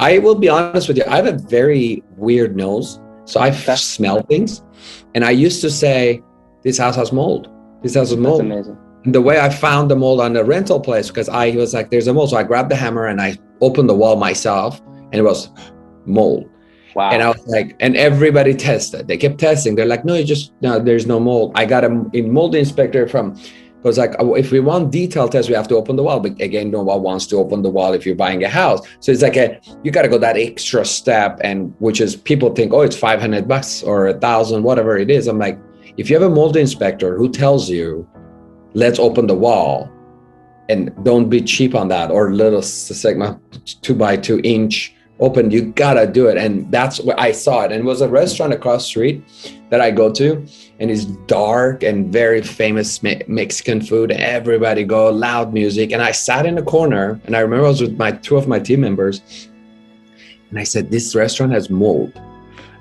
I will be honest with you. I have a very weird nose. So I smell things. And I used to say, this house has mold. This house has mold. That's amazing. And the way I found the mold on the rental place, because I was like, there's a mold. So I grabbed the hammer and I opened the wall myself, and it was mold. Wow. And I was like, and everybody tested. They kept testing. They're like, no, there's no mold. I got a mold inspector from, it was like, oh, if we want detailed tests, we have to open the wall. But again, no one wants to open the wall if you're buying a house. So it's like you got to go that extra step, and which is people think, oh, it's $500 or $1,000, whatever it is. I'm like, if you have a mold inspector who tells you, let's open the wall, and don't be cheap on that, or little segment 2x2 inch open, you gotta do it. And that's where I saw it. And it was a restaurant across the street that I go to, and it's dark and very famous Mexican food. Everybody go, loud music. And I sat in a corner, and I remember I was with two of my team members, and I said, this restaurant has mold.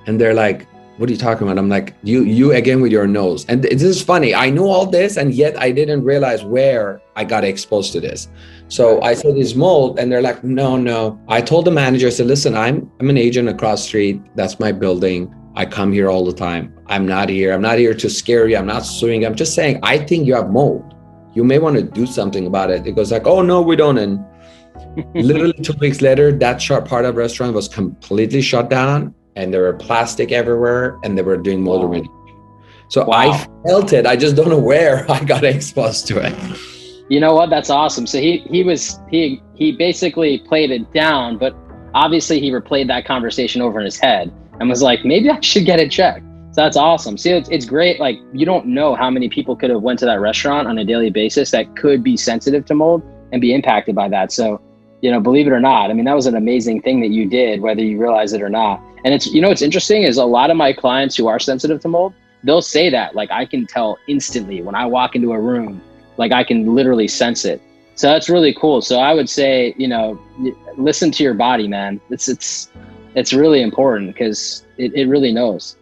And they're like, what are you talking about? I'm like, you again with your nose. And this is funny. I knew all this, and yet I didn't realize where I got exposed to this. So I said, it's mold. And they're like, no. I told the manager, I said, listen, I'm an agent across the street. That's my building. I come here all the time. I'm not here to scare you. I'm not suing. I'm just saying, I think you have mold. You may want to do something about it. It goes like, oh, no, we don't. And literally 2 weeks later, that sharp part of the restaurant was completely shut down, and there were plastic everywhere, and they were doing mold remediation. So I felt it. I just don't know where I got exposed to it. You know what? That's awesome. So he basically played it down, but obviously he replayed that conversation over in his head and was like, maybe I should get it checked. So that's awesome. See, it's great. Like, you don't know how many people could have went to that restaurant on a daily basis that could be sensitive to mold and be impacted by that. So, believe it or not, I mean, that was an amazing thing that you did, whether you realize it or not. And it's, what's interesting is a lot of my clients who are sensitive to mold, they'll say that, like, I can tell instantly when I walk into a room, like I can literally sense it. So that's really cool. So I would say, listen to your body, man. It's really important because it really knows.